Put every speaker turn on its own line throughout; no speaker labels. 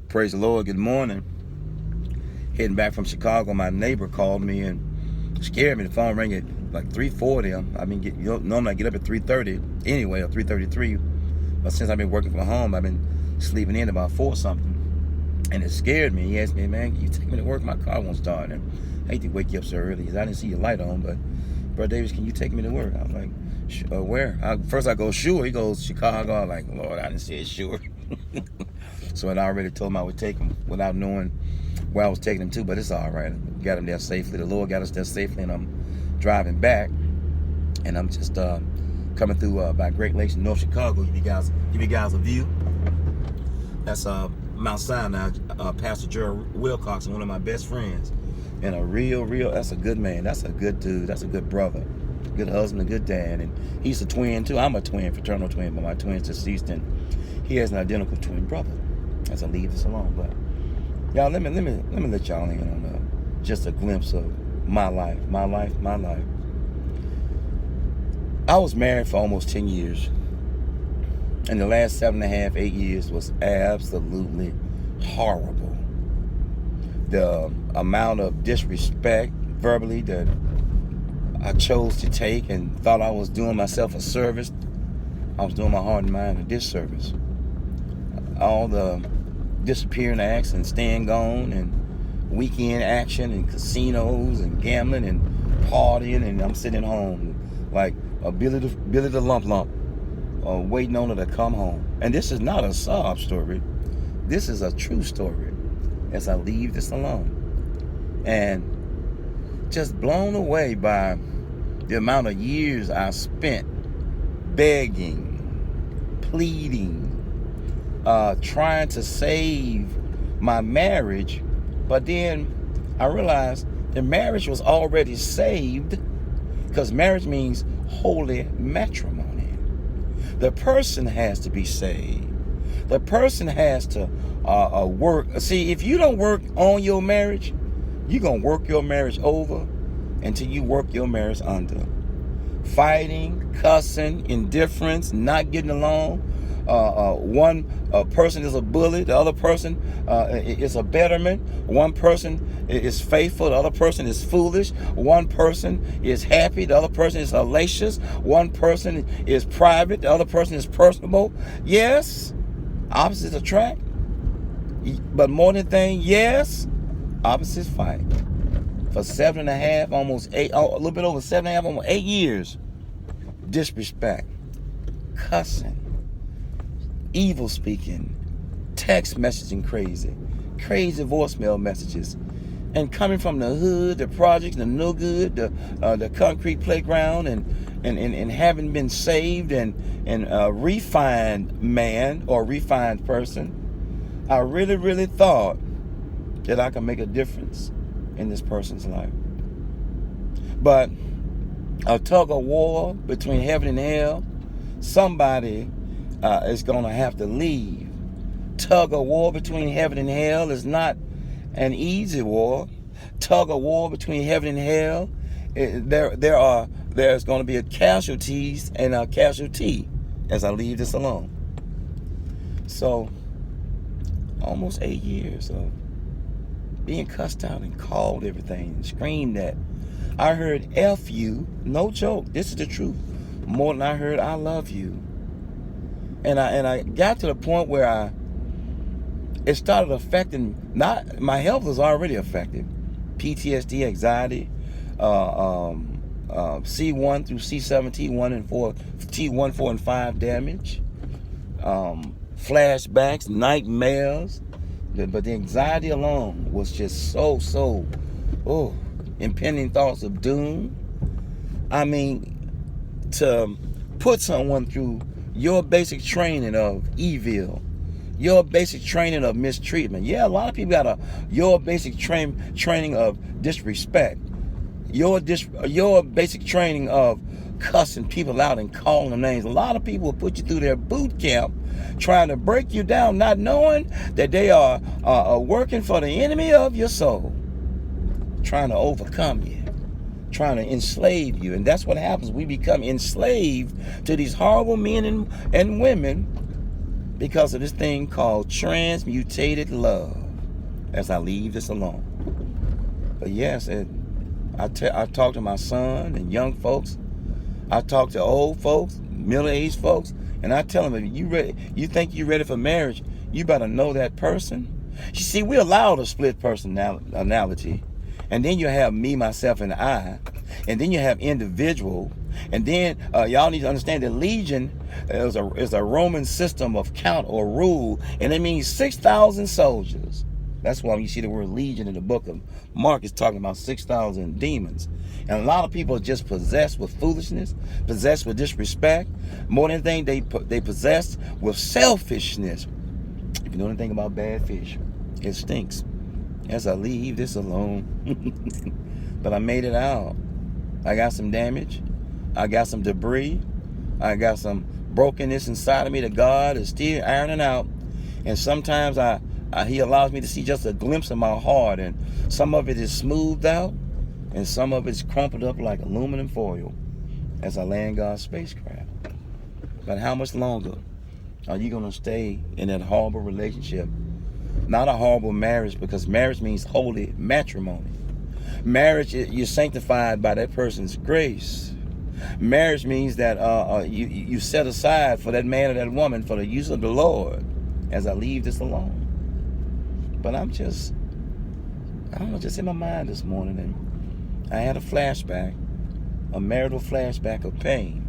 Praise the Lord. Good morning. Heading back from Chicago, my neighbor called me and scared me. The phone rang at like 3:40. Normally I get up at 3:30 anyway, or 3:33. But since I've been working from home, I've been sleeping in about 4 something. And it scared me. He asked me, man, can you take me to work? My car won't start. And I hate to wake you up so early. I didn't see your light on, but Brother Davis, can you take me to work? I was like, where? First I go, sure. He goes, Chicago. I'm like, Lord, I didn't say it, sure. So I already told him I would take him without knowing where I was taking him to, but it's all right. Got him there safely. The Lord got us there safely, and I'm driving back, and I'm just coming through by Great Lakes in North Chicago. Give you guys a view. That's Mount Sinai. Pastor Gerald Wilcox, one of my best friends, and a real, that's a good man. That's a good dude. That's a good brother, good husband, a good dad, and he's a twin too. I'm a twin, fraternal twin, but my twin's deceased, and he has an identical twin brother. As I leave this alone, but y'all, let me let y'all in on just a glimpse of my life. I was married for almost 10 years, and the last 7.5, 8 years was absolutely horrible. The amount of disrespect verbally that I chose to take and thought I was doing myself a service, I was doing my heart and mind a disservice. All the disappearing acts and staying gone and weekend action and casinos and gambling and partying, and I'm sitting home like a Billy the Lump, waiting on her to come home. And this is not a sob story. This is a true story as I leave this alone. And just blown away by the amount of years I spent begging, pleading, trying to save my marriage, but then I realized the marriage was already saved, because marriage means holy matrimony. The person has to be saved. The person has to work. See, if you don't work on your marriage, you're going to work your marriage over until you work your marriage under. Fighting, cussing, indifference, not getting along. One person is a bully, the other person is a betterment. One person is faithful, the other person is foolish. One person is happy, the other person is hellacious. One person is private, the other person is personable. Yes, opposites attract, but more than anything, yes, opposites fight. For 7.5, almost 8, a little bit over 7.5, almost 8 years, disrespect, cussing, evil speaking, text messaging, crazy voicemail messages, and coming from the hood, the projects, the no good, the concrete playground, and having been saved and a refined man or refined person, I really thought that I could make a difference in this person's life. But a tug of war between heaven and hell, somebody is going to have to leave. Tug of war between heaven and hell is not an easy war. Tug of war between heaven and hell, there's going to be a casualties and a casualty as I leave this alone. So, almost 8 years of being cussed out and called everything and screamed at. I heard F you, no joke, this is the truth, more than I heard I love you. And I got to the point where it started affecting, not my health was already affected. PTSD, anxiety, C1 through C7, T1 and 4, T1, 4 and 5 damage, flashbacks, nightmares. But the anxiety alone was just so impending thoughts of doom. I mean, to put someone through your basic training of evil, your basic training of mistreatment. Yeah, a lot of people got your basic training of disrespect, your basic training of cussing people out and calling them names. A lot of people will put you through their boot camp trying to break you down, not knowing that they are working for the enemy of your soul, trying to overcome you, trying to enslave you. And that's what happens. We become enslaved to these horrible men and women because of this thing called transmutated love, as I leave this alone. But yes, I talk to my son and young folks. I talk to old folks, middle-aged folks, and I tell them, if you think you're ready for marriage, you better know that person. You see, we allow the split personality, and then you have me, myself, and I, and then you have individual, and then y'all need to understand that legion is a Roman system of count or rule, and it means 6,000 soldiers. That's why you see the word legion in the book of Mark is talking about 6,000 demons. And a lot of people are just possessed with foolishness, possessed with disrespect. More than anything, they possessed with selfishness. If you know anything about bad fish, it stinks. As I leave this alone. But I made it out. I got some damage. I got some debris. I got some brokenness inside of me that God is still ironing out. And sometimes He allows me to see just a glimpse of my heart, and some of it is smoothed out, and some of it's crumpled up like aluminum foil as I land God's spacecraft. But how much longer are you going to stay in that horrible relationship? Not a horrible marriage, because marriage means holy matrimony. Marriage, you're sanctified by that person's grace. Marriage means that you set aside for that man or that woman for the use of the Lord, as I leave this alone. But I'm just in my mind this morning, and I had a flashback, a marital flashback of pain.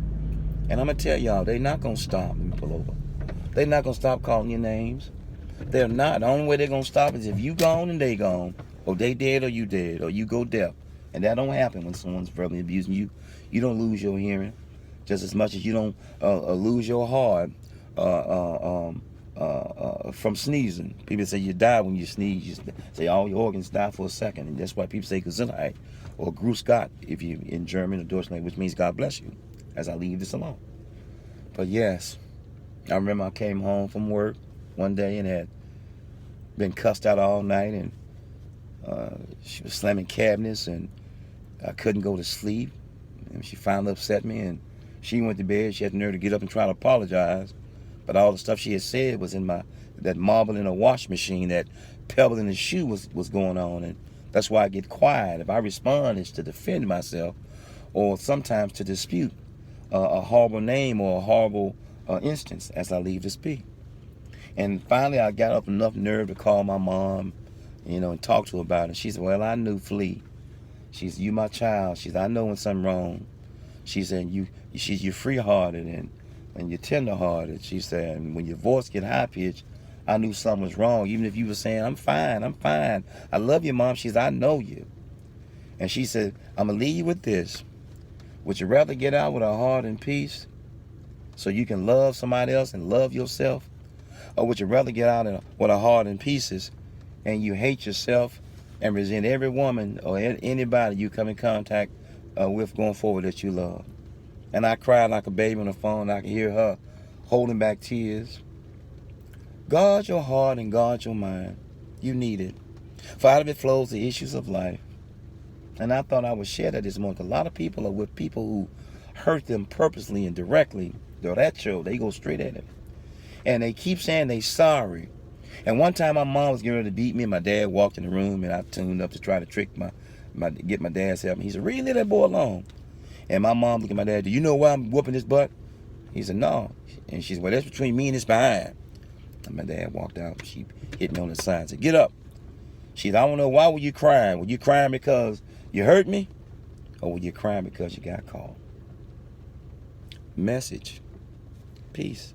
And I'm going to tell y'all, they're not going to stop. Let me pull over. They're not going to stop calling your names. They're not. The only way they're going to stop is if you gone and they gone, or they dead or you dead, or you go deaf. And that don't happen when someone's verbally abusing you. You don't lose your hearing just as much as you don't lose your heart from sneezing. People say you die when you sneeze. You say all your organs die for a second. And that's why people say Gesundheit or Gruß Gott if you in German or Deutschland, which means God bless you, as I leave this alone. But yes, I remember I came home from work one day and had been cussed out all night, and she was slamming cabinets, and I couldn't go to sleep. And she finally upset me, and she went to bed. She had the nerve to get up and try to apologize. But all the stuff she had said was in that marble in a wash machine, that pebble in the shoe was going on. And that's why I get quiet. If I respond, it's to defend myself, or sometimes to dispute a horrible name or a horrible instance as I leave this be. And finally, I got up enough nerve to call my mom, and talk to her about it. She said, well, I knew, Flea. She said, you my child. She said, I know when something's wrong. She said, you're free-hearted and you're tender-hearted. She said, and when your voice get high-pitched, I knew something was wrong. Even if you were saying, I'm fine. I love you, Mom. She said, I know you. And she said, I'm going to leave you with this. Would you rather get out with a heart in peace so you can love somebody else and love yourself? Or would you rather get out with a heart in pieces and you hate yourself and resent every woman or anybody you come in contact with going forward that you love? And I cried like a baby on the phone. I could hear her holding back tears. Guard your heart and guard your mind. You need it. For out of it flows the issues of life. And I thought I would share that this morning. A lot of people are with people who hurt them purposely and directly. Though that show, they go straight at it. And they keep saying they sorry. And one time my mom was getting ready to beat me, and my dad walked in the room, and I tuned up to try to trick get my dad's help. He said, really, leave that boy alone. And my mom looked at my dad, do you know why I'm whooping his butt? He said, no. And she said, well, that's between me and his behind. And my dad walked out. She hit me on the side and said, get up. She said, I don't know, why were you crying? Were you crying because you hurt me? Or were you crying because you got caught? Message. Peace.